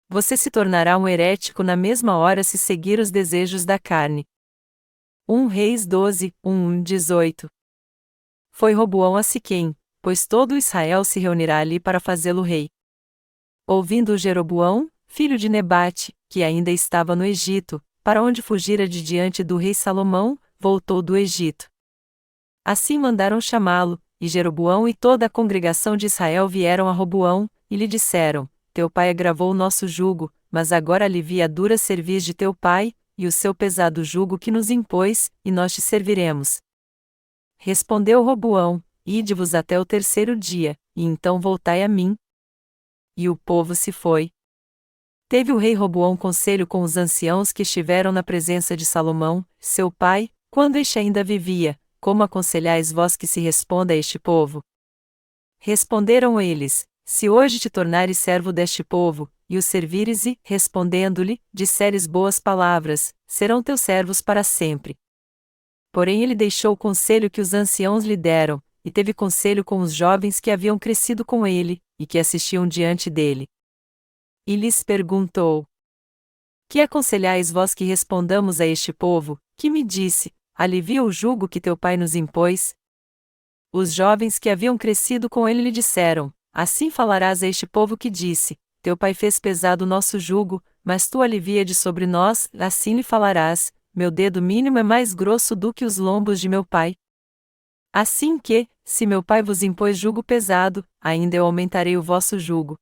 Você se tornará um herético na mesma hora se seguir os desejos da carne. 1 Reis 12, 18. Foi Roboão a Siquém, pois todo Israel se reunirá ali para fazê-lo rei. Ouvindo Jeroboão, filho de Nebate, que ainda estava no Egito, para onde fugira de diante do rei Salomão, voltou do Egito. Assim mandaram chamá-lo, e Jeroboão e toda a congregação de Israel vieram a Roboão, e lhe disseram: Teu pai agravou o nosso jugo, mas agora alivia a dura cerviz de teu pai, e o seu pesado jugo que nos impôs, e nós te serviremos. Respondeu Roboão: Ide-vos até o terceiro dia, e então voltai a mim. E o povo se foi. Teve o rei Roboão conselho com os anciãos que estiveram na presença de Salomão, seu pai, quando este ainda vivia: Como aconselhais vós que se responda a este povo? Responderam eles: Se hoje te tornares servo deste povo, e o servires e, respondendo-lhe, disseres boas palavras, serão teus servos para sempre. Porém ele deixou o conselho que os anciãos lhe deram, e teve conselho com os jovens que haviam crescido com ele, e que assistiam diante dele. E lhes perguntou: Que aconselhais vós que respondamos a este povo, que me disse: Alivia o jugo que teu pai nos impôs? Os jovens que haviam crescido com ele lhe disseram: Assim falarás a este povo que disse: Teu pai fez pesado o nosso jugo, mas tu alivia de sobre nós. Assim lhe falarás: Meu dedo mínimo é mais grosso do que os lombos de meu pai. Assim que, se meu pai vos impôs jugo pesado, ainda eu aumentarei o vosso jugo.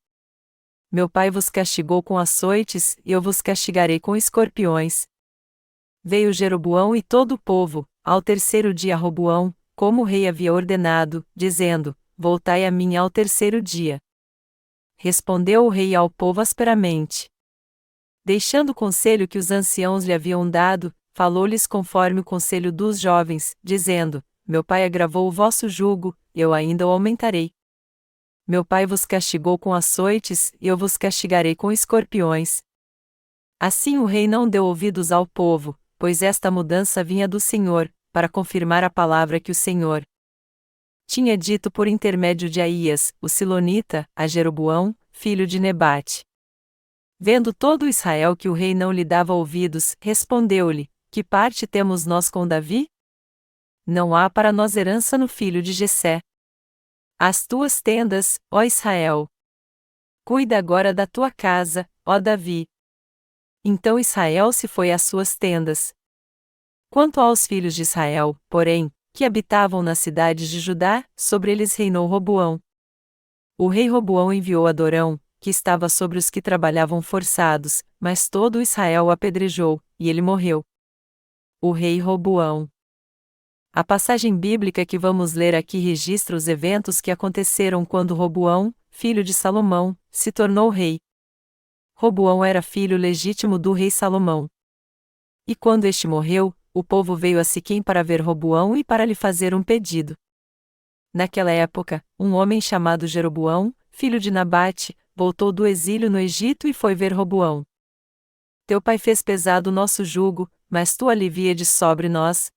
Meu pai vos castigou com açoites, e eu vos castigarei com escorpiões. Veio Jeroboão e todo o povo, ao terceiro dia a Roboão, como o rei havia ordenado, dizendo: Voltai a mim ao terceiro dia. Respondeu o rei ao povo asperamente. Deixando o conselho que os anciãos lhe haviam dado, falou-lhes conforme o conselho dos jovens, dizendo: Meu pai agravou o vosso jugo, eu ainda o aumentarei. Meu pai vos castigou com açoites, e eu vos castigarei com escorpiões. Assim o rei não deu ouvidos ao povo, pois esta mudança vinha do Senhor, para confirmar a palavra que o Senhor tinha dito por intermédio de Aías, o silonita, a Jeroboão, filho de Nebate. Vendo todo Israel que o rei não lhe dava ouvidos, respondeu-lhe: Que parte temos nós com Davi? Não há para nós herança no filho de Jessé. As tuas tendas, ó Israel. Cuida agora da tua casa, ó Davi. Então Israel se foi às suas tendas. Quanto aos filhos de Israel, porém, que habitavam nas cidades de Judá, sobre eles reinou Roboão. O rei Roboão enviou Adorão, que estava sobre os que trabalhavam forçados, mas todo Israel o apedrejou, e ele morreu. O rei Roboão. A passagem bíblica que vamos ler aqui registra os eventos que aconteceram quando Roboão, filho de Salomão, se tornou rei. Roboão era filho legítimo do rei Salomão. E quando este morreu, o povo veio a Siquém para ver Roboão e para lhe fazer um pedido. Naquela época, um homem chamado Jeroboão, filho de Nabate, voltou do exílio no Egito e foi ver Roboão. Teu pai fez pesado o nosso jugo, mas tu alivia de sobre nós.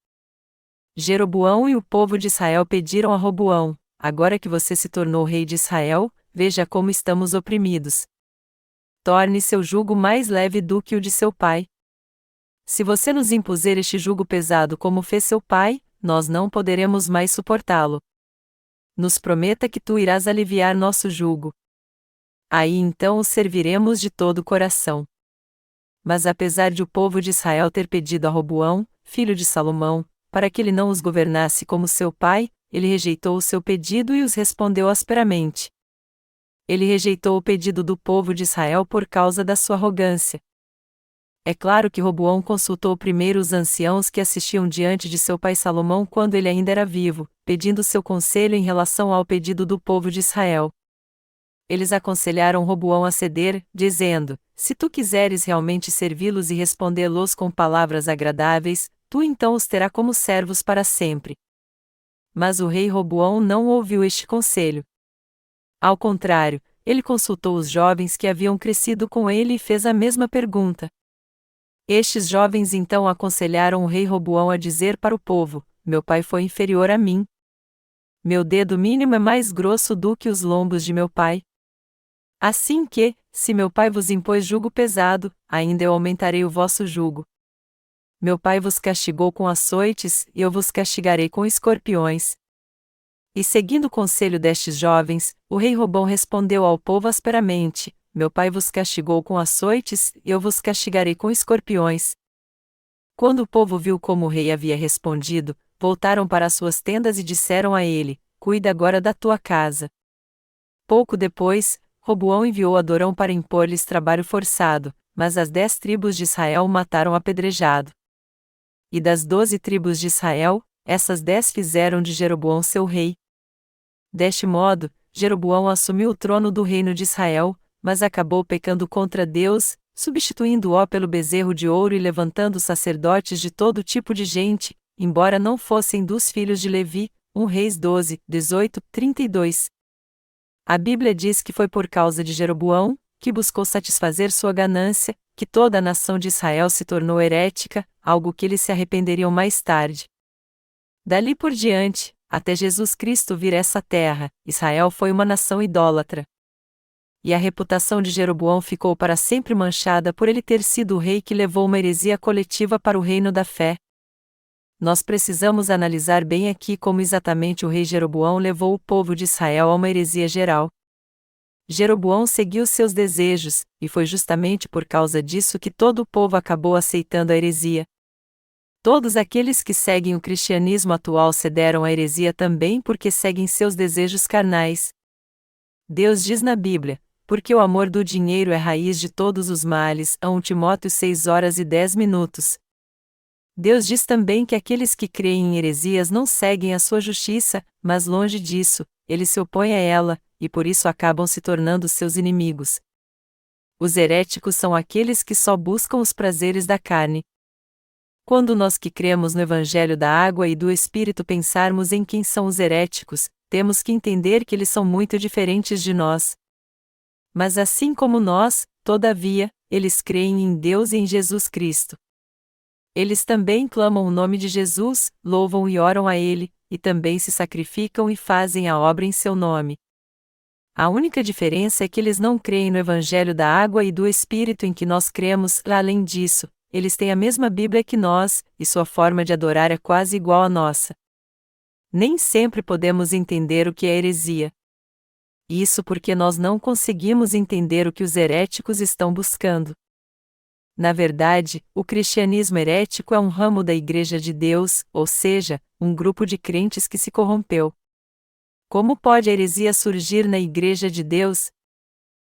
Jeroboão e o povo de Israel pediram a Roboão: Agora que você se tornou rei de Israel, veja como estamos oprimidos. Torne seu jugo mais leve do que o de seu pai. Se você nos impuser este jugo pesado como fez seu pai, nós não poderemos mais suportá-lo. Nos prometa que tu irás aliviar nosso jugo. Aí então o serviremos de todo o coração. Mas apesar de o povo de Israel ter pedido a Roboão, filho de Salomão, para que ele não os governasse como seu pai, ele rejeitou o seu pedido e os respondeu asperamente. Ele rejeitou o pedido do povo de Israel por causa da sua arrogância. É claro que Roboão consultou primeiro os anciãos que assistiam diante de seu pai Salomão quando ele ainda era vivo, pedindo seu conselho em relação ao pedido do povo de Israel. Eles aconselharam Roboão a ceder, dizendo: Se tu quiseres realmente servi-los e respondê-los com palavras agradáveis, tu então os terás como servos para sempre. Mas o rei Roboão não ouviu este conselho. Ao contrário, ele consultou os jovens que haviam crescido com ele e fez a mesma pergunta. Estes jovens então aconselharam o rei Roboão a dizer para o povo: Meu pai foi inferior a mim. Meu dedo mínimo é mais grosso do que os lombos de meu pai. Assim que, se meu pai vos impôs jugo pesado, ainda eu aumentarei o vosso jugo. Meu pai vos castigou com açoites, e eu vos castigarei com escorpiões. E seguindo o conselho destes jovens, o rei Robão respondeu ao povo asperamente: Meu pai vos castigou com açoites, e eu vos castigarei com escorpiões. Quando o povo viu como o rei havia respondido, voltaram para as suas tendas e disseram a ele: Cuida agora da tua casa. Pouco depois, Roboão enviou Adorão para impor-lhes trabalho forçado, mas as 10 tribos de Israel o mataram apedrejado. E das 12 tribos de Israel, essas 10 fizeram de Jeroboão seu rei. Deste modo, Jeroboão assumiu o trono do reino de Israel, mas acabou pecando contra Deus, substituindo-o pelo bezerro de ouro e levantando sacerdotes de todo tipo de gente, embora não fossem dos filhos de Levi. 1 Reis 12, 18, 32. A Bíblia diz que foi por causa de Jeroboão, que buscou satisfazer sua ganância, que toda a nação de Israel se tornou herética, algo que eles se arrependeriam mais tarde. Dali por diante, até Jesus Cristo vir a essa terra, Israel foi uma nação idólatra. E a reputação de Jeroboão ficou para sempre manchada por ele ter sido o rei que levou uma heresia coletiva para o reino da fé. Nós precisamos analisar bem aqui como exatamente o rei Jeroboão levou o povo de Israel a uma heresia geral. Jeroboão seguiu seus desejos, e foi justamente por causa disso que todo o povo acabou aceitando a heresia. Todos aqueles que seguem o cristianismo atual cederam à heresia também porque seguem seus desejos carnais. Deus diz na Bíblia: porque o amor do dinheiro é raiz de todos os males. 1 Timóteo 6:10. Deus diz também que aqueles que creem em heresias não seguem a sua justiça, mas longe disso, eles se opõem a ela, e por isso acabam se tornando seus inimigos. Os heréticos são aqueles que só buscam os prazeres da carne. Quando nós que cremos no Evangelho da Água e do Espírito pensarmos em quem são os heréticos, temos que entender que eles são muito diferentes de nós. Mas assim como nós, todavia, eles creem em Deus e em Jesus Cristo. Eles também clamam o nome de Jesus, louvam e oram a Ele, e também se sacrificam e fazem a obra em seu nome. A única diferença é que eles não creem no Evangelho da Água e do Espírito em que nós cremos. Além disso, eles têm a mesma Bíblia que nós, e sua forma de adorar é quase igual à nossa. Nem sempre podemos entender o que é heresia. Isso porque nós não conseguimos entender o que os heréticos estão buscando. Na verdade, o cristianismo herético é um ramo da Igreja de Deus, ou seja, um grupo de crentes que se corrompeu. Como pode a heresia surgir na Igreja de Deus?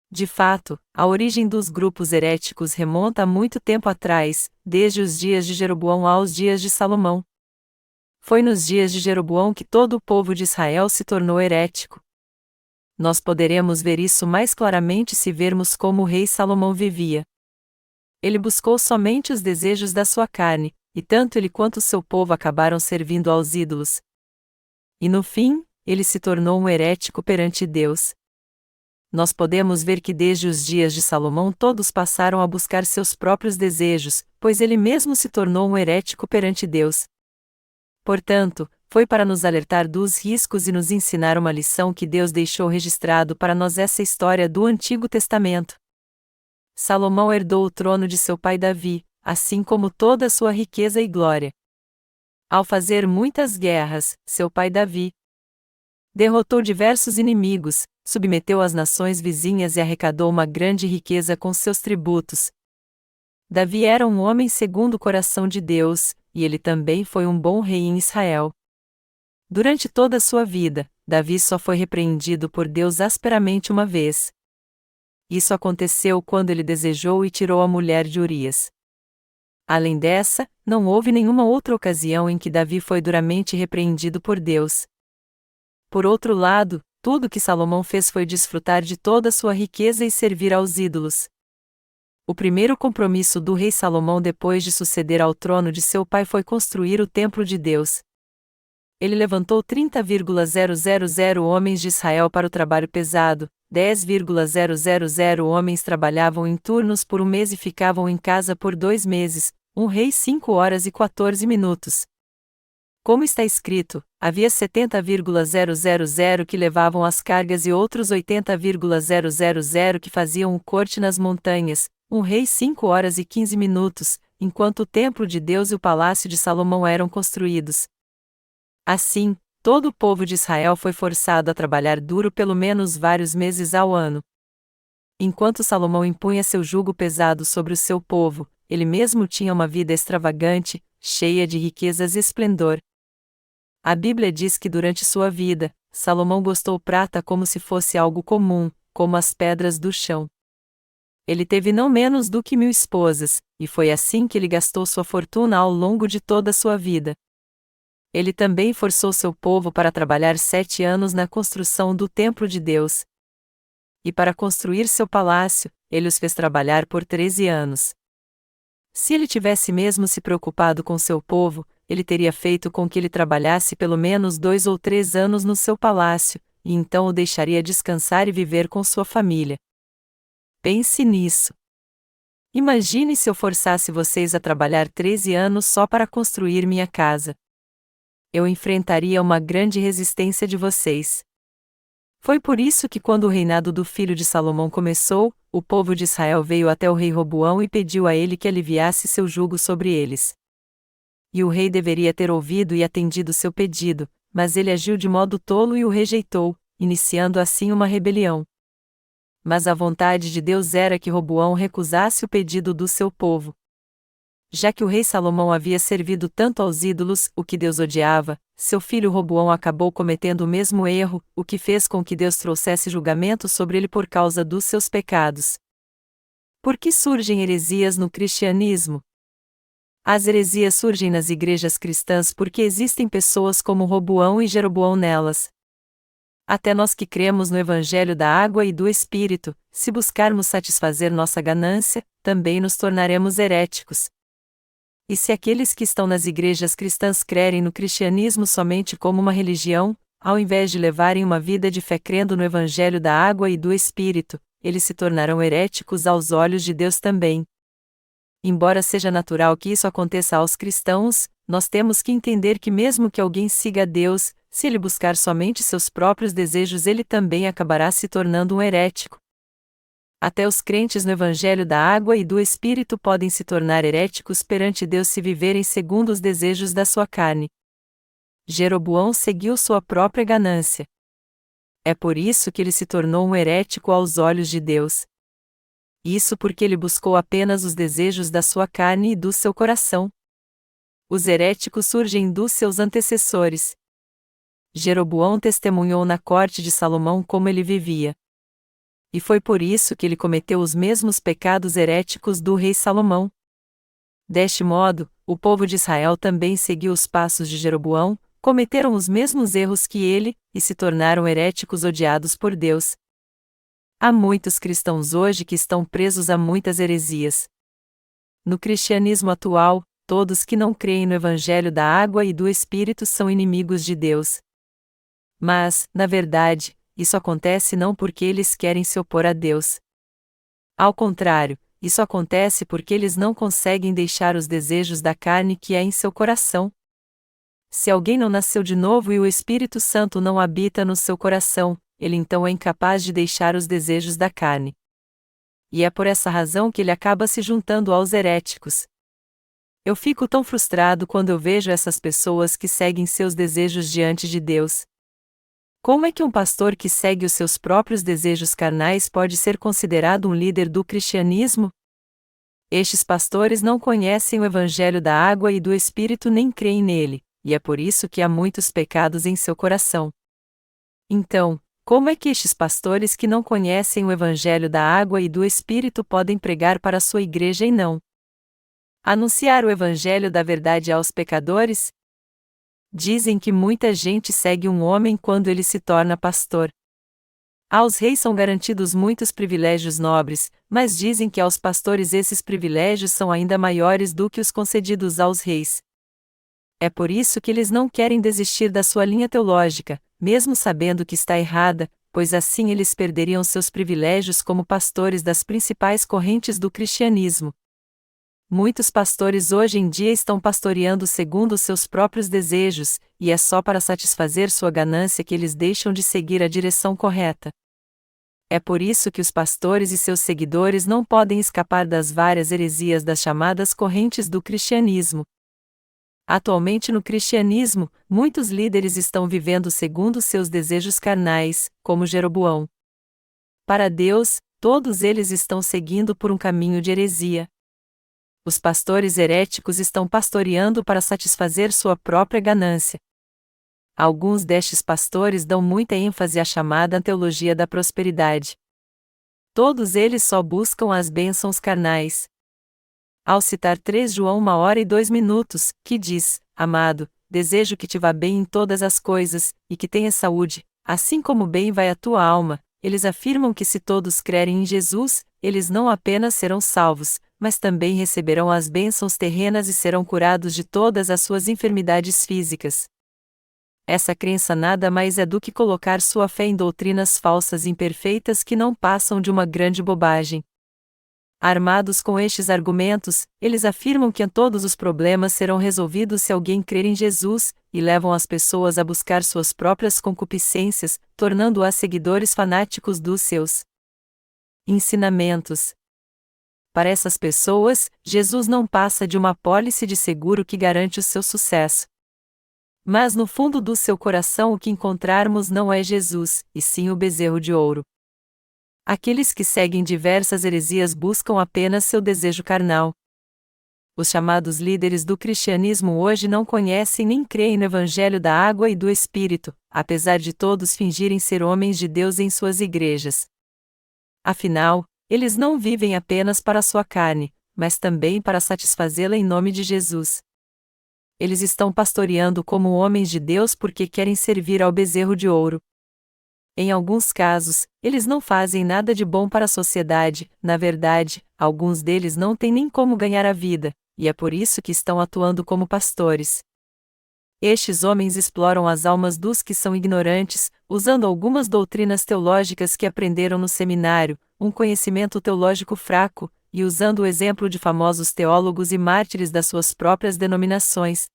De fato, a origem dos grupos heréticos remonta a muito tempo atrás, desde os dias de Jeroboão aos dias de Salomão. Foi nos dias de Jeroboão que todo o povo de Israel se tornou herético. Nós poderemos ver isso mais claramente se vermos como o rei Salomão vivia. Ele buscou somente os desejos da sua carne, e tanto ele quanto seu povo acabaram servindo aos ídolos. E no fim, ele se tornou um herético perante Deus. Nós podemos ver que desde os dias de Salomão todos passaram a buscar seus próprios desejos, pois ele mesmo se tornou um herético perante Deus. Portanto, foi para nos alertar dos riscos e nos ensinar uma lição que Deus deixou registrado para nós essa história do Antigo Testamento. Salomão herdou o trono de seu pai Davi, assim como toda a sua riqueza e glória. Ao fazer muitas guerras, seu pai Davi derrotou diversos inimigos, submeteu as nações vizinhas e arrecadou uma grande riqueza com seus tributos. Davi era um homem segundo o coração de Deus, e ele também foi um bom rei em Israel. Durante toda a sua vida, Davi só foi repreendido por Deus asperamente uma vez. Isso aconteceu quando ele desejou e tirou a mulher de Urias. Além dessa, não houve nenhuma outra ocasião em que Davi foi duramente repreendido por Deus. Por outro lado, tudo que Salomão fez foi desfrutar de toda a sua riqueza e servir aos ídolos. O primeiro compromisso do rei Salomão depois de suceder ao trono de seu pai foi construir o templo de Deus. Ele levantou 30,000 homens de Israel para o trabalho pesado, 10,000 homens trabalhavam em turnos por um mês e ficavam em casa por 2 meses, 1 Reis 5 horas e 14 minutos. Como está escrito, havia 70,000 que levavam as cargas e outros 80,000 que faziam o corte nas montanhas, um rei 5 horas e 15 minutos, enquanto o templo de Deus e o palácio de Salomão eram construídos. Assim, todo o povo de Israel foi forçado a trabalhar duro pelo menos vários meses ao ano. Enquanto Salomão impunha seu jugo pesado sobre o seu povo, ele mesmo tinha uma vida extravagante, cheia de riquezas e esplendor. A Bíblia diz que durante sua vida, Salomão gostou prata como se fosse algo comum, como as pedras do chão. Ele teve não menos do que 1000 esposas, e foi assim que ele gastou sua fortuna ao longo de toda a sua vida. Ele também forçou seu povo para trabalhar 7 anos na construção do templo de Deus. E para construir seu palácio, ele os fez trabalhar por 13 anos. Se ele tivesse mesmo se preocupado com seu povo, ele teria feito com que ele trabalhasse pelo menos 2 ou 3 anos no seu palácio, e então o deixaria descansar e viver com sua família. Pense nisso. Imagine se eu forçasse vocês a trabalhar 13 anos só para construir minha casa. Eu enfrentaria uma grande resistência de vocês. Foi por isso que quando o reinado do filho de Salomão começou, o povo de Israel veio até o rei Roboão e pediu a ele que aliviasse seu jugo sobre eles. E o rei deveria ter ouvido e atendido seu pedido, mas ele agiu de modo tolo e o rejeitou, iniciando assim uma rebelião. Mas a vontade de Deus era que Roboão recusasse o pedido do seu povo. Já que o rei Salomão havia servido tanto aos ídolos, o que Deus odiava, seu filho Roboão acabou cometendo o mesmo erro, o que fez com que Deus trouxesse julgamento sobre ele por causa dos seus pecados. Por que surgem heresias no cristianismo? As heresias surgem nas igrejas cristãs porque existem pessoas como Roboão e Jeroboão nelas. Até nós que cremos no Evangelho da Água e do Espírito, se buscarmos satisfazer nossa ganância, também nos tornaremos heréticos. E se aqueles que estão nas igrejas cristãs crerem no cristianismo somente como uma religião, ao invés de levarem uma vida de fé crendo no Evangelho da Água e do Espírito, eles se tornarão heréticos aos olhos de Deus também. Embora seja natural que isso aconteça aos cristãos, nós temos que entender que mesmo que alguém siga a Deus, se ele buscar somente seus próprios desejos, ele também acabará se tornando um herético. Até os crentes no Evangelho da Água e do Espírito podem se tornar heréticos perante Deus se viverem segundo os desejos da sua carne. Jeroboão seguiu sua própria ganância. É por isso que ele se tornou um herético aos olhos de Deus. Isso porque ele buscou apenas os desejos da sua carne e do seu coração. Os heréticos surgem dos seus antecessores. Jeroboão testemunhou na corte de Salomão como ele vivia. E foi por isso que ele cometeu os mesmos pecados heréticos do rei Salomão. Deste modo, o povo de Israel também seguiu os passos de Jeroboão, cometeram os mesmos erros que ele, e se tornaram heréticos odiados por Deus. Há muitos cristãos hoje que estão presos a muitas heresias. No cristianismo atual, todos que não creem no Evangelho da Água e do Espírito são inimigos de Deus. Mas, na verdade, isso acontece não porque eles querem se opor a Deus. Ao contrário, isso acontece porque eles não conseguem deixar os desejos da carne que há em seu coração. Se alguém não nasceu de novo e o Espírito Santo não habita no seu coração, ele então é incapaz de deixar os desejos da carne. E é por essa razão que ele acaba se juntando aos heréticos. Eu fico tão frustrado quando eu vejo essas pessoas que seguem seus desejos diante de Deus. Como é que um pastor que segue os seus próprios desejos carnais pode ser considerado um líder do cristianismo? Estes pastores não conhecem o Evangelho da Água e do Espírito nem creem nele, e é por isso que há muitos pecados em seu coração. Então, como é que estes pastores que não conhecem o Evangelho da Água e do Espírito podem pregar para a sua igreja e não anunciar o Evangelho da verdade aos pecadores? Dizem que muita gente segue um homem quando ele se torna pastor. Aos reis são garantidos muitos privilégios nobres, mas dizem que aos pastores esses privilégios são ainda maiores do que os concedidos aos reis. É por isso que eles não querem desistir da sua linha teológica, mesmo sabendo que está errada, pois assim eles perderiam seus privilégios como pastores das principais correntes do cristianismo. Muitos pastores hoje em dia estão pastoreando segundo os seus próprios desejos, e é só para satisfazer sua ganância que eles deixam de seguir a direção correta. É por isso que os pastores e seus seguidores não podem escapar das várias heresias das chamadas correntes do cristianismo. Atualmente no cristianismo, muitos líderes estão vivendo segundo seus desejos carnais, como Jeroboão. Para Deus, todos eles estão seguindo por um caminho de heresia. Os pastores heréticos estão pastoreando para satisfazer sua própria ganância. Alguns destes pastores dão muita ênfase à chamada teologia da prosperidade. Todos eles só buscam as bênçãos carnais. Ao citar 3 João 1h02, que diz: Amado, desejo que te vá bem em todas as coisas, e que tenha saúde, assim como bem vai a tua alma, eles afirmam que se todos crerem em Jesus, eles não apenas serão salvos, mas também receberão as bênçãos terrenas e serão curados de todas as suas enfermidades físicas. Essa crença nada mais é do que colocar sua fé em doutrinas falsas e imperfeitas que não passam de uma grande bobagem. Armados com estes argumentos, eles afirmam que todos os problemas serão resolvidos se alguém crer em Jesus, e levam as pessoas a buscar suas próprias concupiscências, tornando-as seguidores fanáticos dos seus ensinamentos. Para essas pessoas, Jesus não passa de uma apólice de seguro que garante o seu sucesso. Mas no fundo do seu coração o que encontrarmos não é Jesus, e sim o bezerro de ouro. Aqueles que seguem diversas heresias buscam apenas seu desejo carnal. Os chamados líderes do cristianismo hoje não conhecem nem creem no Evangelho da água e do Espírito, apesar de todos fingirem ser homens de Deus em suas igrejas. Afinal, eles não vivem apenas para sua carne, mas também para satisfazê-la em nome de Jesus. Eles estão pastoreando como homens de Deus porque querem servir ao bezerro de ouro. Em alguns casos, eles não fazem nada de bom para a sociedade, na verdade, alguns deles não têm nem como ganhar a vida, e é por isso que estão atuando como pastores. Estes homens exploram as almas dos que são ignorantes, usando algumas doutrinas teológicas que aprenderam no seminário, um conhecimento teológico fraco, e usando o exemplo de famosos teólogos e mártires das suas próprias denominações.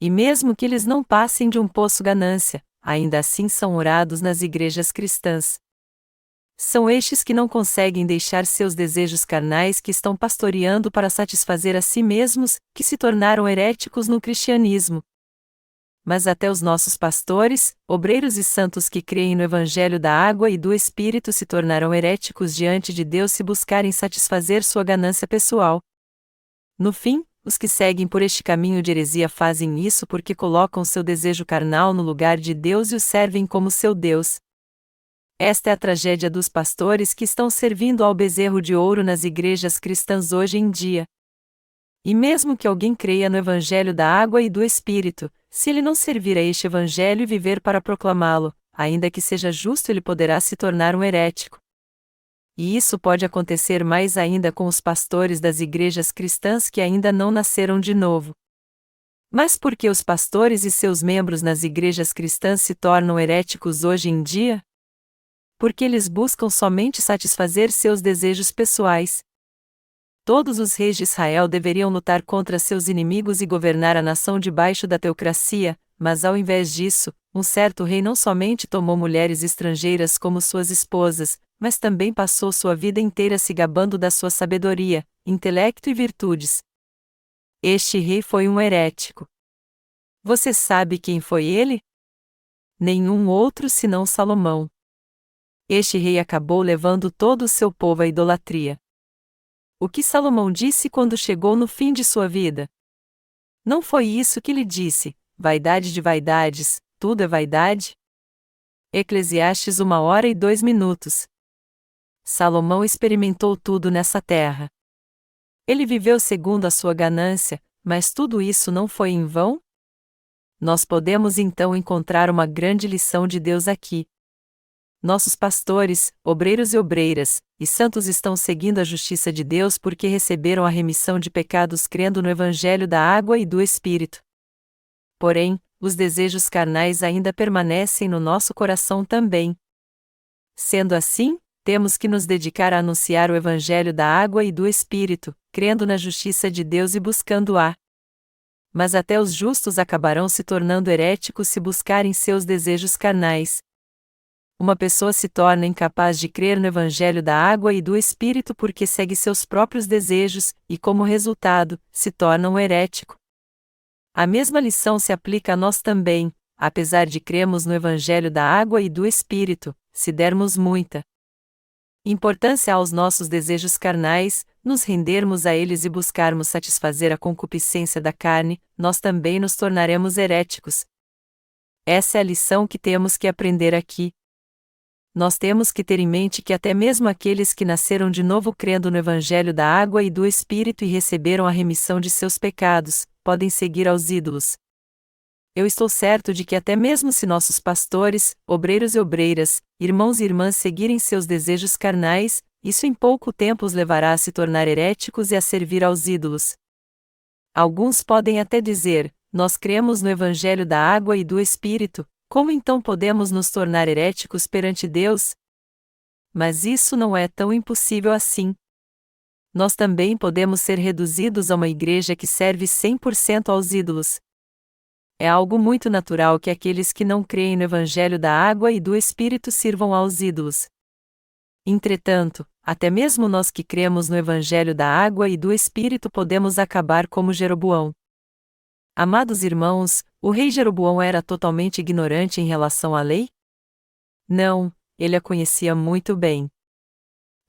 E mesmo que eles não passem de um poço ganância, ainda assim são orados nas igrejas cristãs. São estes que não conseguem deixar seus desejos carnais que estão pastoreando para satisfazer a si mesmos, que se tornaram heréticos no cristianismo. Mas até os nossos pastores, obreiros e santos que creem no Evangelho da água e do Espírito se tornarão heréticos diante de Deus se buscarem satisfazer sua ganância pessoal. No fim, os que seguem por este caminho de heresia fazem isso porque colocam seu desejo carnal no lugar de Deus e o servem como seu Deus. Esta é a tragédia dos pastores que estão servindo ao bezerro de ouro nas igrejas cristãs hoje em dia. E mesmo que alguém creia no Evangelho da água e do Espírito, se ele não servir a este Evangelho e viver para proclamá-lo, ainda que seja justo, ele poderá se tornar um herético. E isso pode acontecer mais ainda com os pastores das igrejas cristãs que ainda não nasceram de novo. Mas por que os pastores e seus membros nas igrejas cristãs se tornam heréticos hoje em dia? Porque eles buscam somente satisfazer seus desejos pessoais. Todos os reis de Israel deveriam lutar contra seus inimigos e governar a nação debaixo da teocracia, mas ao invés disso, um certo rei não somente tomou mulheres estrangeiras como suas esposas, mas também passou sua vida inteira se gabando da sua sabedoria, intelecto e virtudes. Este rei foi um herético. Você sabe quem foi ele? Nenhum outro senão Salomão. Este rei acabou levando todo o seu povo à idolatria. O que Salomão disse quando chegou no fim de sua vida? Não foi isso que ele disse: vaidade de vaidades, tudo é vaidade? Eclesiastes 1h02. Salomão experimentou tudo nessa terra. Ele viveu segundo a sua ganância, mas tudo isso não foi em vão? Nós podemos então encontrar uma grande lição de Deus aqui. Nossos pastores, obreiros e obreiras, e santos estão seguindo a justiça de Deus porque receberam a remissão de pecados crendo no Evangelho da água e do Espírito. Porém, os desejos carnais ainda permanecem no nosso coração também. Sendo assim, temos que nos dedicar a anunciar o Evangelho da água e do Espírito, crendo na justiça de Deus e buscando-a. Mas até os justos acabarão se tornando heréticos se buscarem seus desejos carnais. Uma pessoa se torna incapaz de crer no Evangelho da água e do Espírito porque segue seus próprios desejos, e como resultado, se torna um herético. A mesma lição se aplica a nós também, apesar de crermos no Evangelho da água e do Espírito, se dermos muita importância aos nossos desejos carnais, nos rendermos a eles e buscarmos satisfazer a concupiscência da carne, nós também nos tornaremos heréticos. Essa é a lição que temos que aprender aqui. Nós temos que ter em mente que até mesmo aqueles que nasceram de novo crendo no Evangelho da água e do Espírito e receberam a remissão de seus pecados, podem seguir aos ídolos. Eu estou certo de que até mesmo se nossos pastores, obreiros e obreiras, irmãos e irmãs seguirem seus desejos carnais, isso em pouco tempo os levará a se tornar heréticos e a servir aos ídolos. Alguns podem até dizer: nós cremos no Evangelho da água e do Espírito, como então podemos nos tornar heréticos perante Deus? Mas isso não é tão impossível assim. Nós também podemos ser reduzidos a uma igreja que serve 100% aos ídolos. É algo muito natural que aqueles que não creem no Evangelho da água e do Espírito sirvam aos ídolos. Entretanto, até mesmo nós que cremos no Evangelho da água e do Espírito podemos acabar como Jeroboão. Amados irmãos, o rei Jeroboão era totalmente ignorante em relação à lei? Não, ele a conhecia muito bem.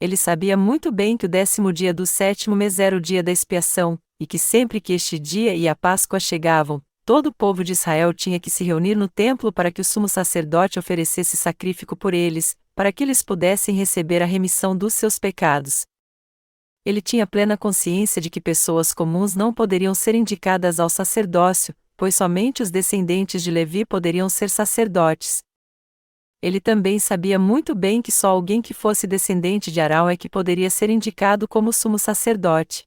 Ele sabia muito bem que o 10º dia do 7º mês era o dia da expiação, e que sempre que este dia e a Páscoa chegavam, todo o povo de Israel tinha que se reunir no templo para que o sumo sacerdote oferecesse sacrifício por eles, para que eles pudessem receber a remissão dos seus pecados. Ele tinha plena consciência de que pessoas comuns não poderiam ser indicadas ao sacerdócio, pois somente os descendentes de Levi poderiam ser sacerdotes. Ele também sabia muito bem que só alguém que fosse descendente de Arão é que poderia ser indicado como sumo sacerdote.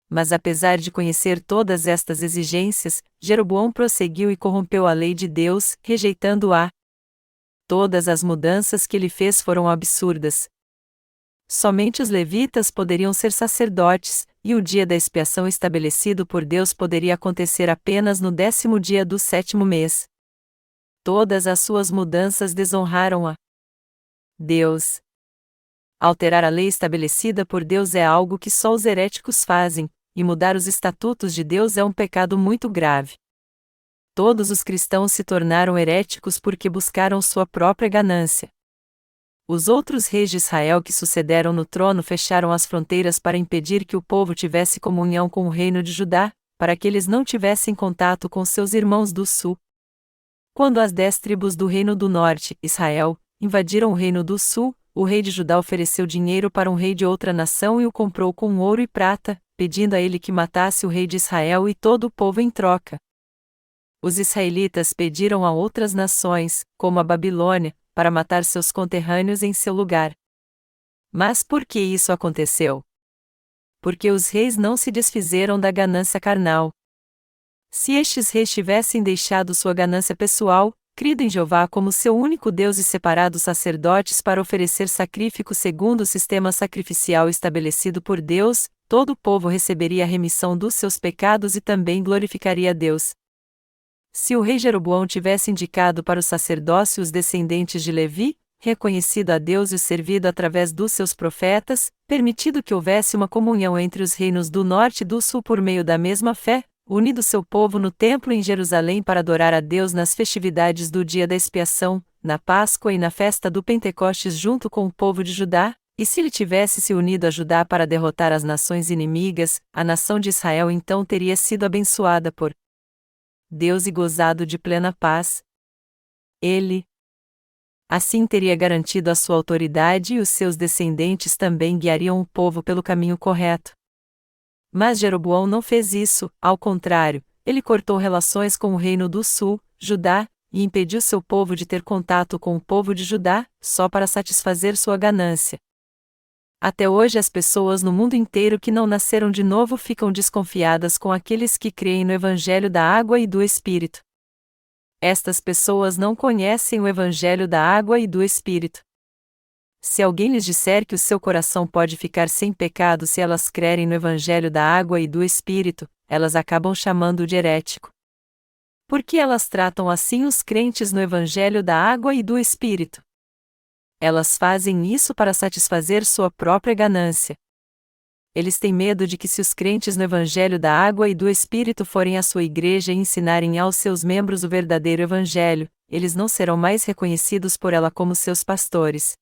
Mas apesar de conhecer todas estas exigências, Jeroboão prosseguiu e corrompeu a lei de Deus, rejeitando-a. Todas as mudanças que ele fez foram absurdas. Somente os levitas poderiam ser sacerdotes, e o dia da expiação estabelecido por Deus poderia acontecer apenas no 10º dia do 7º mês. Todas as suas mudanças desonraram a Deus. Alterar a lei estabelecida por Deus é algo que só os heréticos fazem, e mudar os estatutos de Deus é um pecado muito grave. Todos os cristãos se tornaram heréticos porque buscaram sua própria ganância. Os outros reis de Israel que sucederam no trono fecharam as fronteiras para impedir que o povo tivesse comunhão com o reino de Judá, para que eles não tivessem contato com seus irmãos do sul. Quando as 10 tribos do reino do norte, Israel, invadiram o reino do sul, o rei de Judá ofereceu dinheiro para um rei de outra nação e o comprou com ouro e prata, pedindo a ele que matasse o rei de Israel e todo o povo em troca. Os israelitas pediram a outras nações, como a Babilônia, para matar seus conterrâneos em seu lugar. Mas por que isso aconteceu? Porque os reis não se desfizeram da ganância carnal. Se estes reis tivessem deixado sua ganância pessoal, crido em Jeová como seu único Deus e separado os sacerdotes para oferecer sacrifício segundo o sistema sacrificial estabelecido por Deus, todo o povo receberia a remissão dos seus pecados e também glorificaria a Deus. Se o rei Jeroboão tivesse indicado para o sacerdócio os descendentes de Levi, reconhecido a Deus e o servido através dos seus profetas, permitido que houvesse uma comunhão entre os reinos do norte e do sul por meio da mesma fé, unido seu povo no templo em Jerusalém para adorar a Deus nas festividades do dia da expiação, na Páscoa e na festa do Pentecostes junto com o povo de Judá, e se ele tivesse se unido a Judá para derrotar as nações inimigas, a nação de Israel então teria sido abençoada por Deus e gozado de plena paz. Ele, assim, teria garantido a sua autoridade e os seus descendentes também guiariam o povo pelo caminho correto. Mas Jeroboão não fez isso, ao contrário, ele cortou relações com o reino do sul, Judá, e impediu seu povo de ter contato com o povo de Judá, só para satisfazer sua ganância. Até hoje as pessoas no mundo inteiro que não nasceram de novo ficam desconfiadas com aqueles que creem no Evangelho da água e do Espírito. Estas pessoas não conhecem o Evangelho da água e do Espírito. Se alguém lhes disser que o seu coração pode ficar sem pecado se elas crerem no Evangelho da água e do Espírito, elas acabam chamando-o de herético. Por que elas tratam assim os crentes no Evangelho da água e do Espírito? Elas fazem isso para satisfazer sua própria ganância. Eles têm medo de que se os crentes no Evangelho da água e do Espírito forem à sua igreja e ensinarem aos seus membros o verdadeiro Evangelho, eles não serão mais reconhecidos por ela como seus pastores.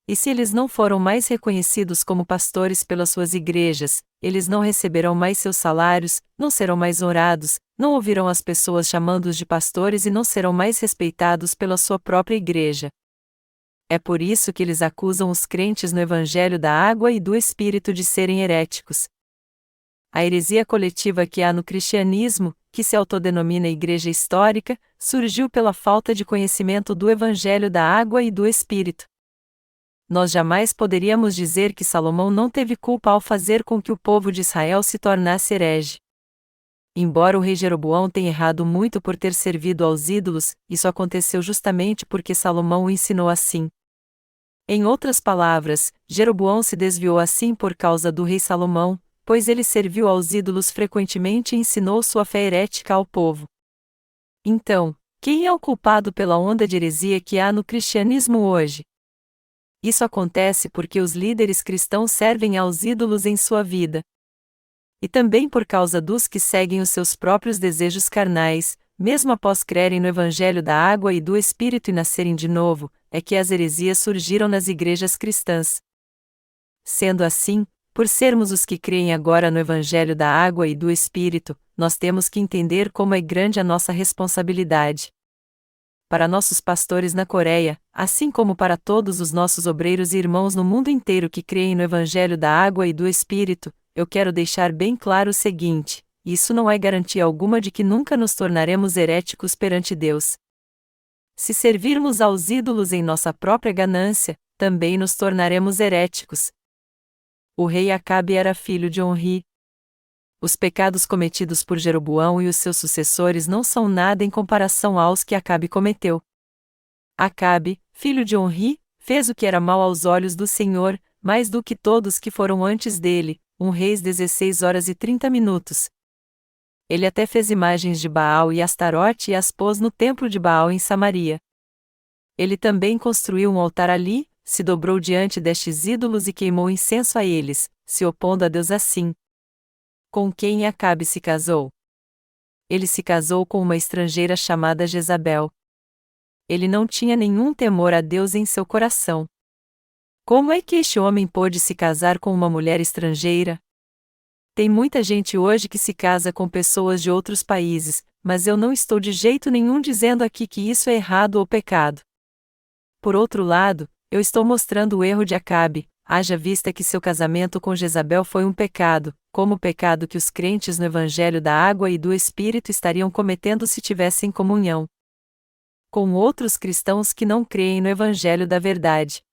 E se eles não foram mais reconhecidos como pastores pelas suas igrejas, eles não receberão mais seus salários, não serão mais honrados, não ouvirão as pessoas chamando-os de pastores e não serão mais respeitados pela sua própria igreja. É por isso que eles acusam os crentes no Evangelho da água e do Espírito de serem heréticos. A heresia coletiva que há no cristianismo, que se autodenomina Igreja Histórica, surgiu pela falta de conhecimento do Evangelho da água e do Espírito. Nós jamais poderíamos dizer que Salomão não teve culpa ao fazer com que o povo de Israel se tornasse herege. Embora o rei Jeroboão tenha errado muito por ter servido aos ídolos, isso aconteceu justamente porque Salomão o ensinou assim. Em outras palavras, Jeroboão se desviou assim por causa do rei Salomão, pois ele serviu aos ídolos frequentemente e ensinou sua fé herética ao povo. Então, quem é o culpado pela onda de heresia que há no cristianismo hoje? Isso acontece porque os líderes cristãos servem aos ídolos em sua vida. E também por causa dos que seguem os seus próprios desejos carnais, mesmo após crerem no Evangelho da água e do Espírito e nascerem de novo, é que as heresias surgiram nas igrejas cristãs. Sendo assim, por sermos os que creem agora no Evangelho da água e do Espírito, nós temos que entender como é grande a nossa responsabilidade. Para nossos pastores na Coreia, assim como para todos os nossos obreiros e irmãos no mundo inteiro que creem no Evangelho da água e do Espírito, eu quero deixar bem claro o seguinte: isso não é garantia alguma de que nunca nos tornaremos heréticos perante Deus. Se servirmos aos ídolos em nossa própria ganância, também nos tornaremos heréticos. O rei Acabe era filho de Onri. Os pecados cometidos por Jeroboão e os seus sucessores não são nada em comparação aos que Acabe cometeu. Acabe, filho de Onri, fez o que era mal aos olhos do Senhor, mais do que todos que foram antes dele, Reis 16h30. Ele até fez imagens de Baal e Astarote e as pôs no templo de Baal em Samaria. Ele também construiu um altar ali, se dobrou diante destes ídolos e queimou incenso a eles, se opondo a Deus assim. Com quem Acabe se casou? Ele se casou com uma estrangeira chamada Jezabel. Ele não tinha nenhum temor a Deus em seu coração. Como é que este homem pôde se casar com uma mulher estrangeira? Tem muita gente hoje que se casa com pessoas de outros países, mas eu não estou de jeito nenhum dizendo aqui que isso é errado ou pecado. Por outro lado, eu estou mostrando o erro de Acabe, haja vista que seu casamento com Jezabel foi um pecado, como o pecado que os crentes no Evangelho da água e do Espírito estariam cometendo se tivessem comunhão com outros cristãos que não creem no Evangelho da verdade.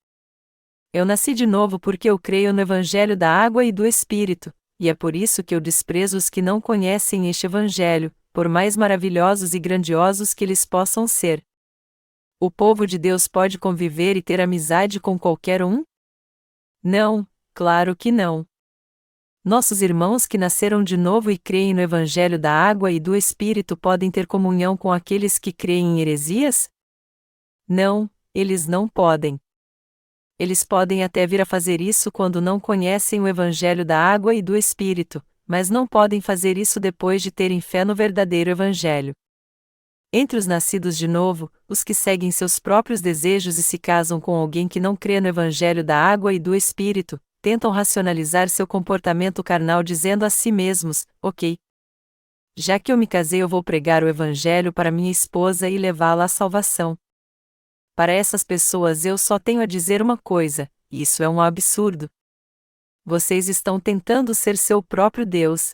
Eu nasci de novo porque eu creio no Evangelho da água e do Espírito, e é por isso que eu desprezo os que não conhecem este Evangelho, por mais maravilhosos e grandiosos que eles possam ser. O povo de Deus pode conviver e ter amizade com qualquer um? Não, claro que não. Nossos irmãos que nasceram de novo e creem no Evangelho da água e do Espírito podem ter comunhão com aqueles que creem em heresias? Não, eles não podem. Eles podem até vir a fazer isso quando não conhecem o Evangelho da água e do Espírito, mas não podem fazer isso depois de terem fé no verdadeiro Evangelho. Entre os nascidos de novo, os que seguem seus próprios desejos e se casam com alguém que não crê no Evangelho da água e do Espírito, tentam racionalizar seu comportamento carnal dizendo a si mesmos: ok, já que eu me casei, eu vou pregar o Evangelho para minha esposa e levá-la à salvação. Para essas pessoas eu só tenho a dizer uma coisa: isso é um absurdo. Vocês estão tentando ser seu próprio Deus.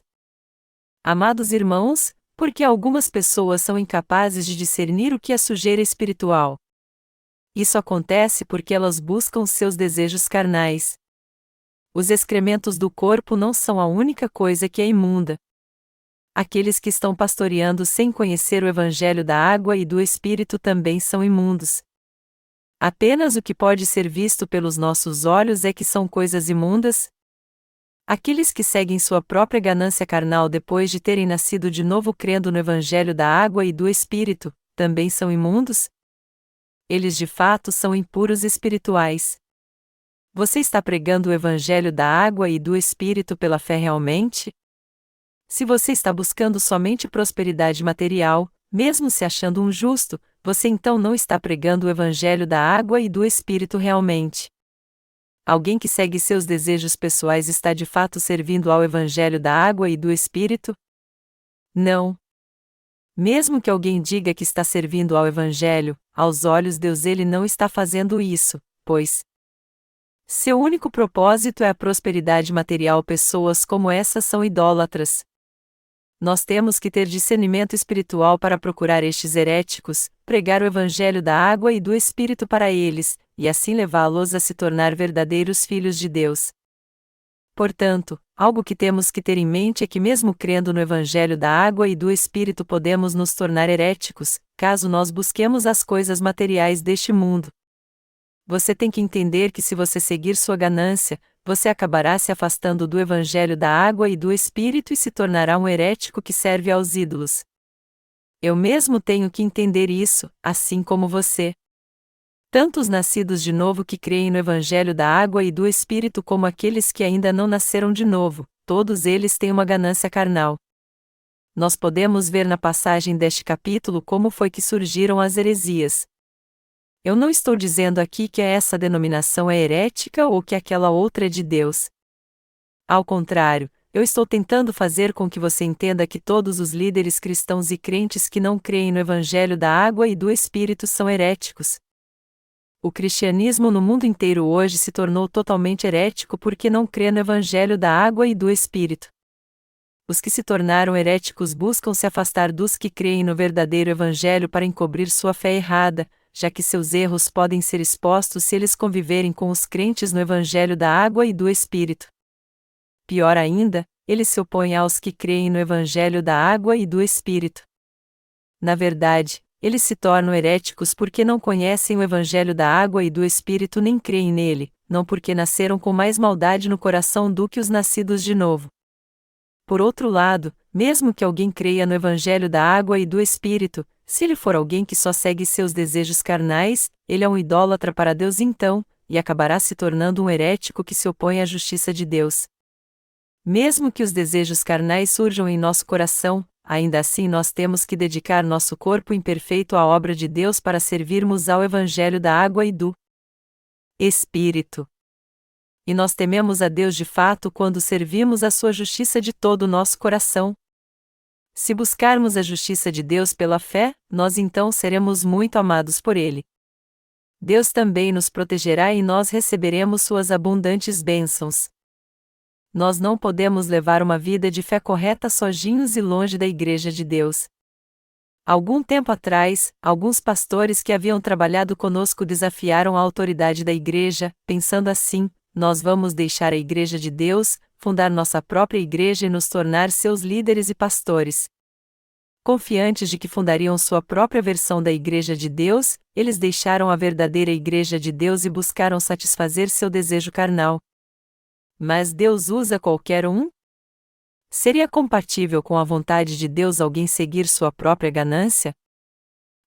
Amados irmãos, porque algumas pessoas são incapazes de discernir o que é sujeira espiritual. Isso acontece porque elas buscam seus desejos carnais. Os excrementos do corpo não são a única coisa que é imunda. Aqueles que estão pastoreando sem conhecer o Evangelho da água e do Espírito também são imundos. Apenas o que pode ser visto pelos nossos olhos é que são coisas imundas? Aqueles que seguem sua própria ganância carnal depois de terem nascido de novo crendo no Evangelho da água e do Espírito, também são imundos? Eles de fato são impuros espirituais. Você está pregando o Evangelho da água e do Espírito pela fé realmente? Se você está buscando somente prosperidade material, mesmo se achando um justo, você então não está pregando o Evangelho da água e do Espírito realmente. Alguém que segue seus desejos pessoais está de fato servindo ao Evangelho da água e do Espírito? Não. Mesmo que alguém diga que está servindo ao Evangelho, aos olhos de Deus ele não está fazendo isso, pois seu único propósito é a prosperidade material. Pessoas como essas são idólatras. Nós temos que ter discernimento espiritual para procurar estes heréticos, pregar o Evangelho da água e do Espírito para eles, e assim levá-los a se tornar verdadeiros filhos de Deus. Portanto, algo que temos que ter em mente é que mesmo crendo no Evangelho da água e do Espírito podemos nos tornar heréticos, caso nós busquemos as coisas materiais deste mundo. Você tem que entender que se você seguir sua ganância, você acabará se afastando do Evangelho da água e do Espírito e se tornará um herético que serve aos ídolos. Eu mesmo tenho que entender isso, assim como você. Tanto os nascidos de novo que creem no Evangelho da água e do Espírito como aqueles que ainda não nasceram de novo, todos eles têm uma ganância carnal. Nós podemos ver na passagem deste capítulo como foi que surgiram as heresias. Eu não estou dizendo aqui que essa denominação é herética ou que aquela outra é de Deus. Ao contrário, eu estou tentando fazer com que você entenda que todos os líderes cristãos e crentes que não creem no Evangelho da água e do Espírito são heréticos. O cristianismo no mundo inteiro hoje se tornou totalmente herético porque não crê no Evangelho da água e do Espírito. Os que se tornaram heréticos buscam se afastar dos que creem no verdadeiro Evangelho para encobrir sua fé errada, já que seus erros podem ser expostos se eles conviverem com os crentes no Evangelho da água e do Espírito. Pior ainda, eles se opõem aos que creem no Evangelho da água e do Espírito. Na verdade, eles se tornam heréticos porque não conhecem o Evangelho da água e do Espírito nem creem nele, não porque nasceram com mais maldade no coração do que os nascidos de novo. Por outro lado, mesmo que alguém creia no Evangelho da água e do Espírito, se ele for alguém que só segue seus desejos carnais, ele é um idólatra para Deus então, e acabará se tornando um herético que se opõe à justiça de Deus. Mesmo que os desejos carnais surjam em nosso coração, ainda assim nós temos que dedicar nosso corpo imperfeito à obra de Deus para servirmos ao Evangelho da água e do Espírito. E nós tememos a Deus de fato quando servimos a sua justiça de todo o nosso coração. Se buscarmos a justiça de Deus pela fé, nós então seremos muito amados por Ele. Deus também nos protegerá e nós receberemos suas abundantes bênçãos. Nós não podemos levar uma vida de fé correta sozinhos e longe da Igreja de Deus. Algum tempo atrás, alguns pastores que haviam trabalhado conosco desafiaram a autoridade da Igreja, pensando assim: nós vamos deixar a Igreja de Deus, fundar nossa própria igreja e nos tornar seus líderes e pastores. Confiantes de que fundariam sua própria versão da Igreja de Deus, eles deixaram a verdadeira Igreja de Deus e buscaram satisfazer seu desejo carnal. Mas Deus usa qualquer um? Seria compatível com a vontade de Deus alguém seguir sua própria ganância?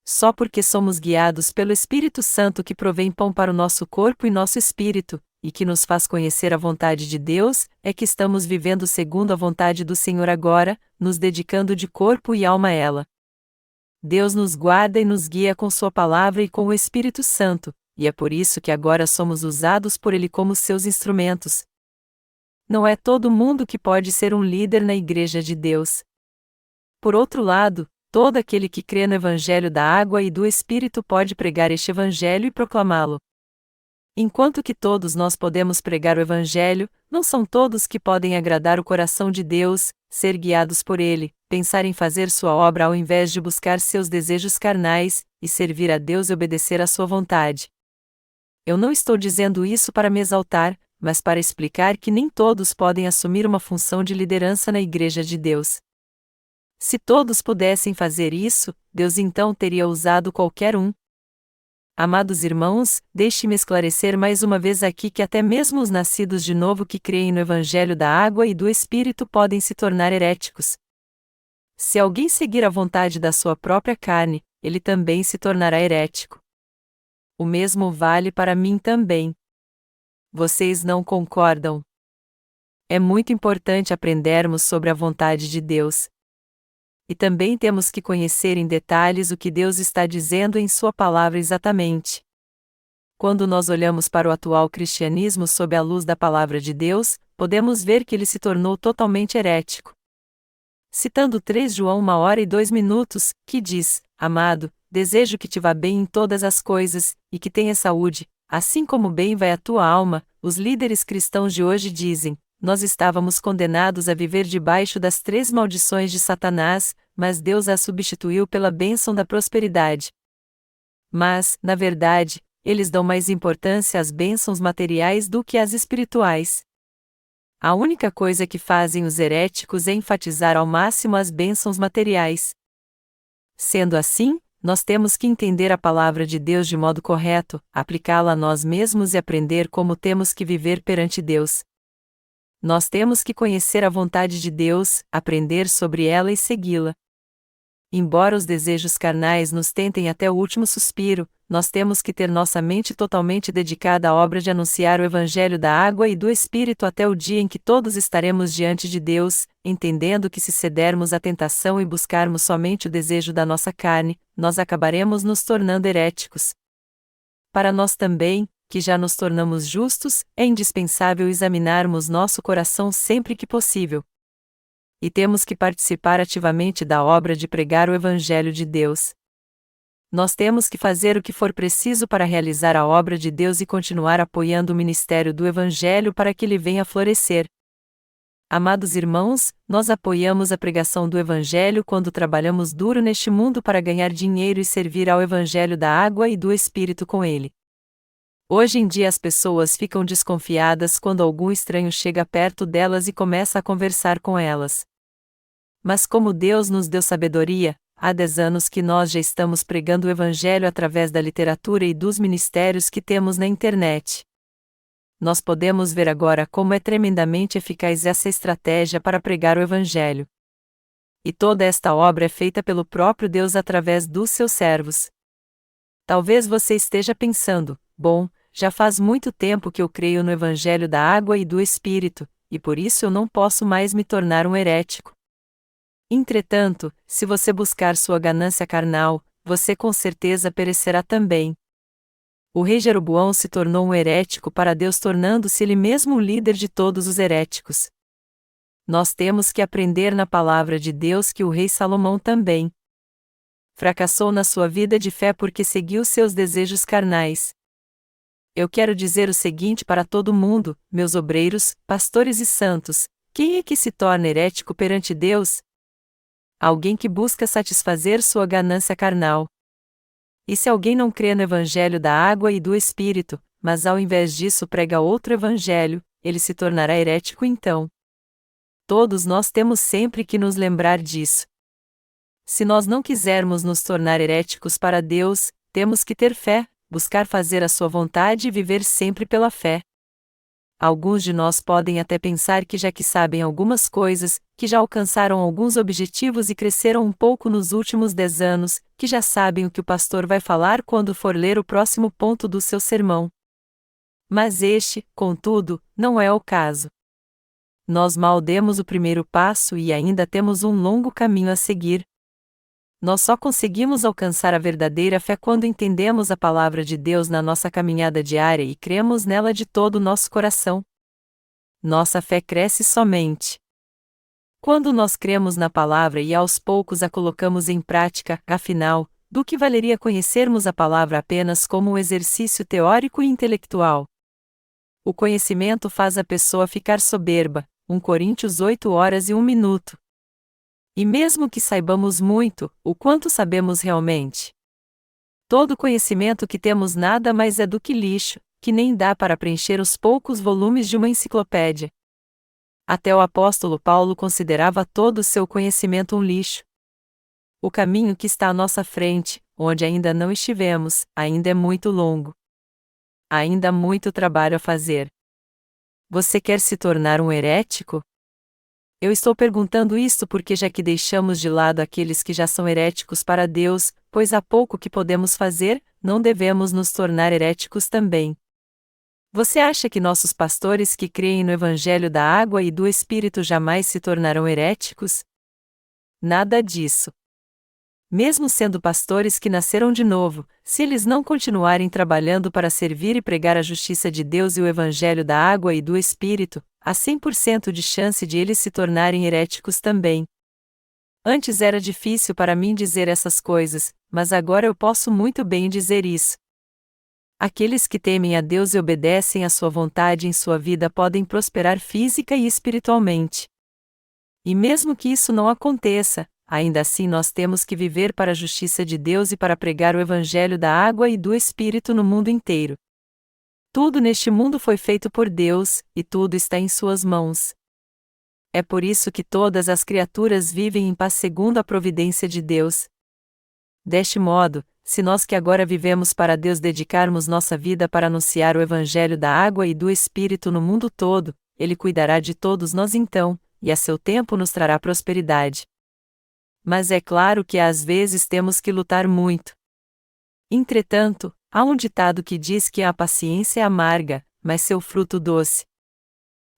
Só porque somos guiados pelo Espírito Santo que provém pão para o nosso corpo e nosso espírito, e que nos faz conhecer a vontade de Deus, é que estamos vivendo segundo a vontade do Senhor agora, nos dedicando de corpo e alma a ela. Deus nos guarda e nos guia com sua palavra e com o Espírito Santo, e é por isso que agora somos usados por Ele como seus instrumentos. Não é todo mundo que pode ser um líder na Igreja de Deus. Por outro lado, todo aquele que crê no Evangelho da água e do Espírito pode pregar este Evangelho e proclamá-lo. Enquanto que todos nós podemos pregar o Evangelho, não são todos que podem agradar o coração de Deus, ser guiados por Ele, pensar em fazer sua obra ao invés de buscar seus desejos carnais, e servir a Deus e obedecer à sua vontade. Eu não estou dizendo isso para me exaltar, mas para explicar que nem todos podem assumir uma função de liderança na Igreja de Deus. Se todos pudessem fazer isso, Deus então teria usado qualquer um. Amados irmãos, deixe-me esclarecer mais uma vez aqui que até mesmo os nascidos de novo que creem no Evangelho da Água e do Espírito podem se tornar heréticos. Se alguém seguir a vontade da sua própria carne, ele também se tornará herético. O mesmo vale para mim também. Vocês não concordam? É muito importante aprendermos sobre a vontade de Deus. E também temos que conhecer em detalhes o que Deus está dizendo em Sua palavra exatamente. Quando nós olhamos para o atual cristianismo sob a luz da palavra de Deus, podemos ver que ele se tornou totalmente herético. Citando 3 João 1h02, que diz: Amado, desejo que te vá bem em todas as coisas, e que tenha saúde, assim como bem vai a tua alma. Os líderes cristãos de hoje dizem: nós estávamos condenados a viver debaixo das 3 maldições de Satanás, mas Deus a substituiu pela bênção da prosperidade. Mas, na verdade, eles dão mais importância às bênçãos materiais do que às espirituais. A única coisa que fazem os heréticos é enfatizar ao máximo as bênçãos materiais. Sendo assim, nós temos que entender a palavra de Deus de modo correto, aplicá-la a nós mesmos e aprender como temos que viver perante Deus. Nós temos que conhecer a vontade de Deus, aprender sobre ela e segui-la. Embora os desejos carnais nos tentem até o último suspiro, nós temos que ter nossa mente totalmente dedicada à obra de anunciar o Evangelho da Água e do Espírito até o dia em que todos estaremos diante de Deus, entendendo que se cedermos à tentação e buscarmos somente o desejo da nossa carne, nós acabaremos nos tornando heréticos. Para nós também, que já nos tornamos justos, é indispensável examinarmos nosso coração sempre que possível. E temos que participar ativamente da obra de pregar o Evangelho de Deus. Nós temos que fazer o que for preciso para realizar a obra de Deus e continuar apoiando o ministério do Evangelho para que ele venha a florescer. Amados irmãos, nós apoiamos a pregação do Evangelho quando trabalhamos duro neste mundo para ganhar dinheiro e servir ao Evangelho da Água e do Espírito com ele. Hoje em dia as pessoas ficam desconfiadas quando algum estranho chega perto delas e começa a conversar com elas. Mas como Deus nos deu sabedoria, há 10 anos que nós já estamos pregando o Evangelho através da literatura e dos ministérios que temos na internet. Nós podemos ver agora como é tremendamente eficaz essa estratégia para pregar o Evangelho. E toda esta obra é feita pelo próprio Deus através dos seus servos. Talvez você esteja pensando: bom, já faz muito tempo que eu creio no Evangelho da Água e do Espírito, e por isso eu não posso mais me tornar um herético. Entretanto, se você buscar sua ganância carnal, você com certeza perecerá também. O rei Jeroboão se tornou um herético para Deus, tornando-se ele mesmo o líder de todos os heréticos. Nós temos que aprender na palavra de Deus que o rei Salomão também fracassou na sua vida de fé porque seguiu seus desejos carnais. Eu quero dizer o seguinte para todo mundo, meus obreiros, pastores e santos: quem é que se torna herético perante Deus? Alguém que busca satisfazer sua ganância carnal. E se alguém não crê no Evangelho da Água e do Espírito, mas ao invés disso prega outro Evangelho, ele se tornará herético então. Todos nós temos sempre que nos lembrar disso. Se nós não quisermos nos tornar heréticos para Deus, temos que ter fé, buscar fazer a sua vontade e viver sempre pela fé. Alguns de nós podem até pensar que já que sabem algumas coisas, que já alcançaram alguns objetivos e cresceram um pouco nos últimos 10 anos, que já sabem o que o pastor vai falar quando for ler o próximo ponto do seu sermão. Mas este, contudo, não é o caso. Nós mal demos o primeiro passo e ainda temos um longo caminho a seguir. Nós só conseguimos alcançar a verdadeira fé quando entendemos a palavra de Deus na nossa caminhada diária e cremos nela de todo o nosso coração. Nossa fé cresce somente quando nós cremos na palavra e aos poucos a colocamos em prática. Afinal, do que valeria conhecermos a palavra apenas como um exercício teórico e intelectual? O conhecimento faz a pessoa ficar soberba. 1 Coríntios 8h01. E mesmo que saibamos muito, o quanto sabemos realmente? Todo conhecimento que temos nada mais é do que lixo, que nem dá para preencher os poucos volumes de uma enciclopédia. Até o apóstolo Paulo considerava todo o seu conhecimento um lixo. O caminho que está à nossa frente, onde ainda não estivemos, ainda é muito longo. Ainda há muito trabalho a fazer. Você quer se tornar um herético? Eu estou perguntando isto porque já que deixamos de lado aqueles que já são heréticos para Deus, pois há pouco que podemos fazer, não devemos nos tornar heréticos também. Você acha que nossos pastores que creem no Evangelho da Água e do Espírito jamais se tornarão heréticos? Nada disso. Mesmo sendo pastores que nasceram de novo, se eles não continuarem trabalhando para servir e pregar a justiça de Deus e o Evangelho da Água e do Espírito, há 100% de chance de eles se tornarem heréticos também. Antes era difícil para mim dizer essas coisas, mas agora eu posso muito bem dizer isso. Aqueles que temem a Deus e obedecem à sua vontade em sua vida podem prosperar física e espiritualmente. E mesmo que isso não aconteça, ainda assim nós temos que viver para a justiça de Deus e para pregar o Evangelho da Água e do Espírito no mundo inteiro. Tudo neste mundo foi feito por Deus, e tudo está em suas mãos. É por isso que todas as criaturas vivem em paz segundo a providência de Deus. Deste modo, se nós que agora vivemos para Deus dedicarmos nossa vida para anunciar o Evangelho da Água e do Espírito no mundo todo, Ele cuidará de todos nós então, e a seu tempo nos trará prosperidade. Mas é claro que às vezes temos que lutar muito. Entretanto, há um ditado que diz que a paciência é amarga, mas seu fruto doce.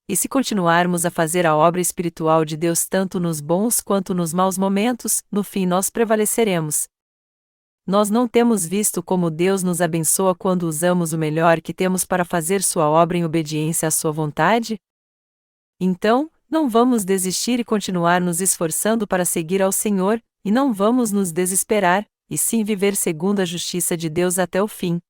E se continuarmos a fazer a obra espiritual de Deus tanto nos bons quanto nos maus momentos, no fim nós prevaleceremos. Nós não temos visto como Deus nos abençoa quando usamos o melhor que temos para fazer sua obra em obediência à sua vontade? Então, não vamos desistir e continuar nos esforçando para seguir ao Senhor, e não vamos nos desesperar, e sim viver segundo a justiça de Deus até o fim.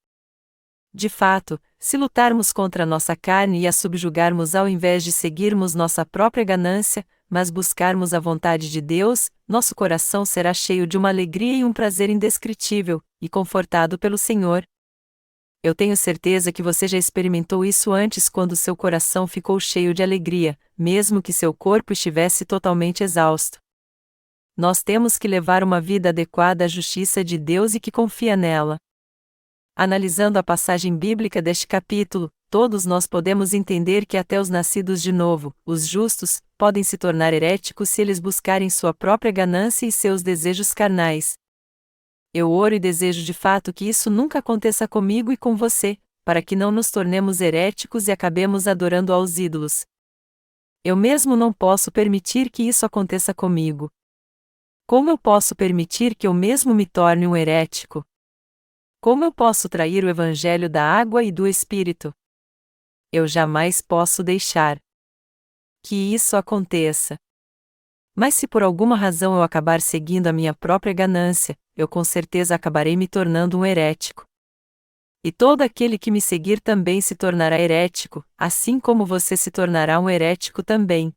De fato, se lutarmos contra nossa carne e a subjugarmos ao invés de seguirmos nossa própria ganância, mas buscarmos a vontade de Deus, nosso coração será cheio de uma alegria e um prazer indescritível, e confortado pelo Senhor. Eu tenho certeza que você já experimentou isso antes quando seu coração ficou cheio de alegria, mesmo que seu corpo estivesse totalmente exausto. Nós temos que levar uma vida adequada à justiça de Deus e que confia nela. Analisando a passagem bíblica deste capítulo, todos nós podemos entender que até os nascidos de novo, os justos, podem se tornar heréticos se eles buscarem sua própria ganância e seus desejos carnais. Eu oro e desejo de fato que isso nunca aconteça comigo e com você, para que não nos tornemos heréticos e acabemos adorando aos ídolos. Eu mesmo não posso permitir que isso aconteça comigo. Como eu posso permitir que eu mesmo me torne um herético? Como eu posso trair o Evangelho da Água e do Espírito? Eu jamais posso deixar que isso aconteça. Mas se por alguma razão eu acabar seguindo a minha própria ganância, eu com certeza acabarei me tornando um herético. E todo aquele que me seguir também se tornará herético, assim como você se tornará um herético também.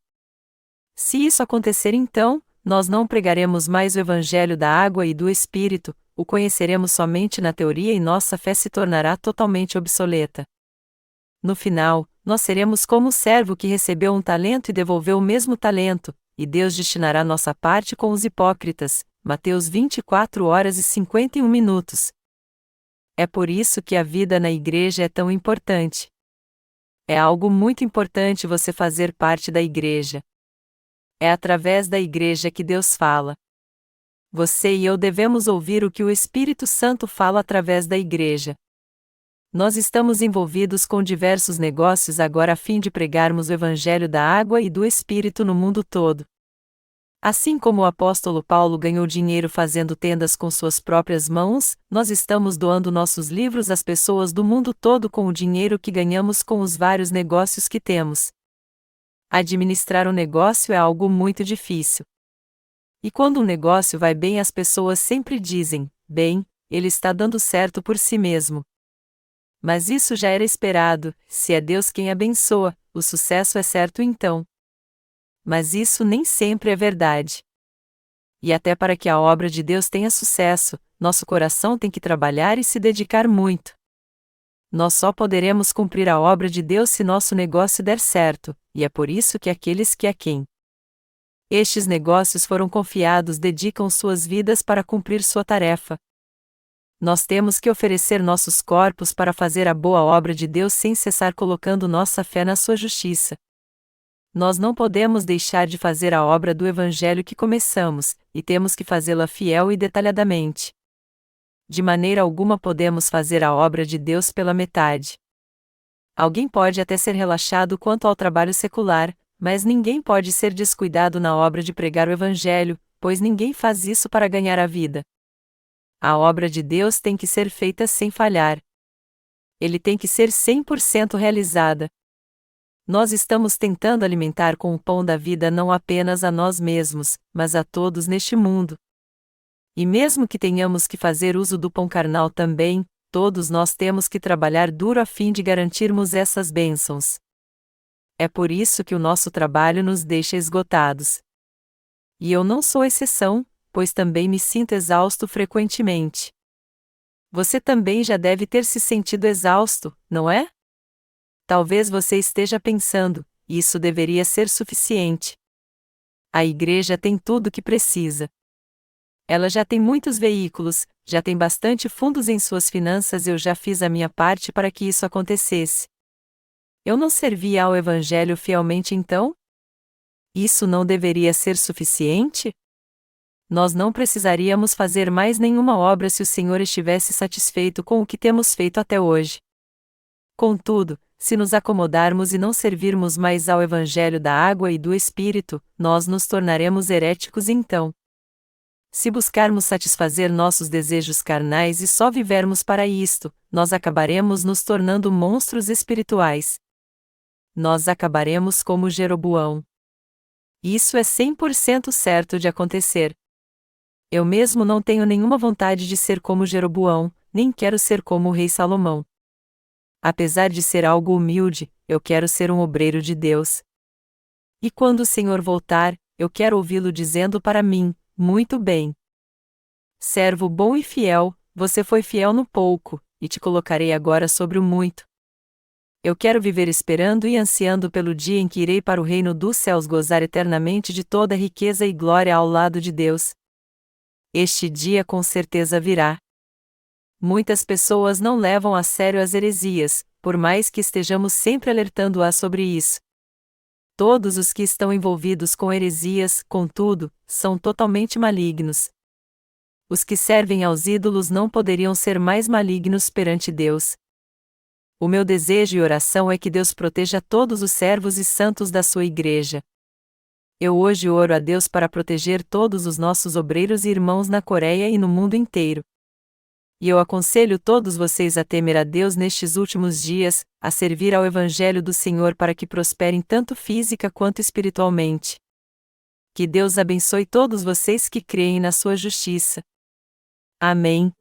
Se isso acontecer então, nós não pregaremos mais o Evangelho da Água e do Espírito, o conheceremos somente na teoria e nossa fé se tornará totalmente obsoleta. No final, nós seremos como o servo que recebeu um talento e devolveu o mesmo talento, e Deus destinará nossa parte com os hipócritas. Mateus 24h51. É por isso que a vida na igreja é tão importante. É algo muito importante você fazer parte da igreja. É através da igreja que Deus fala. Você e eu devemos ouvir o que o Espírito Santo fala através da igreja. Nós estamos envolvidos com diversos negócios agora a fim de pregarmos o Evangelho da Água e do Espírito no mundo todo. Assim como o apóstolo Paulo ganhou dinheiro fazendo tendas com suas próprias mãos, nós estamos doando nossos livros às pessoas do mundo todo com o dinheiro que ganhamos com os vários negócios que temos. Administrar um negócio é algo muito difícil. E quando um negócio vai bem, as pessoas sempre dizem: bem, ele está dando certo por si mesmo. Mas isso já era esperado, se é Deus quem abençoa, o sucesso é certo então. Mas isso nem sempre é verdade. E até para que a obra de Deus tenha sucesso, nosso coração tem que trabalhar e se dedicar muito. Nós só poderemos cumprir a obra de Deus se nosso negócio der certo, e é por isso que aqueles que a quem estes negócios foram confiados dedicam suas vidas para cumprir sua tarefa. Nós temos que oferecer nossos corpos para fazer a boa obra de Deus sem cessar colocando nossa fé na sua justiça. Nós não podemos deixar de fazer a obra do Evangelho que começamos, e temos que fazê-la fiel e detalhadamente. De maneira alguma podemos fazer a obra de Deus pela metade. Alguém pode até ser relaxado quanto ao trabalho secular, mas ninguém pode ser descuidado na obra de pregar o Evangelho, pois ninguém faz isso para ganhar a vida. A obra de Deus tem que ser feita sem falhar. Ele tem que ser 100% realizada. Nós estamos tentando alimentar com o pão da vida não apenas a nós mesmos, mas a todos neste mundo. E mesmo que tenhamos que fazer uso do pão carnal também, todos nós temos que trabalhar duro a fim de garantirmos essas bênçãos. É por isso que o nosso trabalho nos deixa esgotados. E eu não sou exceção, pois também me sinto exausto frequentemente. Você também já deve ter se sentido exausto, não é? Talvez você esteja pensando, isso deveria ser suficiente. A igreja tem tudo o que precisa. Ela já tem muitos veículos, já tem bastante fundos em suas finanças e eu já fiz a minha parte para que isso acontecesse. Eu não servia ao Evangelho fielmente então? Isso não deveria ser suficiente? Nós não precisaríamos fazer mais nenhuma obra se o Senhor estivesse satisfeito com o que temos feito até hoje. Contudo, se nos acomodarmos e não servirmos mais ao Evangelho da água e do Espírito, nós nos tornaremos heréticos então. Se buscarmos satisfazer nossos desejos carnais e só vivermos para isto, nós acabaremos nos tornando monstros espirituais. Nós acabaremos como Jeroboão. Isso é 100% certo de acontecer. Eu mesmo não tenho nenhuma vontade de ser como Jeroboão, nem quero ser como o rei Salomão. Apesar de ser algo humilde, eu quero ser um obreiro de Deus. E quando o Senhor voltar, eu quero ouvi-lo dizendo para mim: muito bem. Servo bom e fiel, você foi fiel no pouco, e te colocarei agora sobre o muito. Eu quero viver esperando e ansiando pelo dia em que irei para o reino dos céus gozar eternamente de toda a riqueza e glória ao lado de Deus. Este dia com certeza virá. Muitas pessoas não levam a sério as heresias, por mais que estejamos sempre alertando-as sobre isso. Todos os que estão envolvidos com heresias, contudo, são totalmente malignos. Os que servem aos ídolos não poderiam ser mais malignos perante Deus. O meu desejo e oração é que Deus proteja todos os servos e santos da sua igreja. Eu hoje oro a Deus para proteger todos os nossos obreiros e irmãos na Coreia e no mundo inteiro. E eu aconselho todos vocês a temer a Deus nestes últimos dias, a servir ao Evangelho do Senhor para que prosperem tanto física quanto espiritualmente. Que Deus abençoe todos vocês que creem na sua justiça. Amém.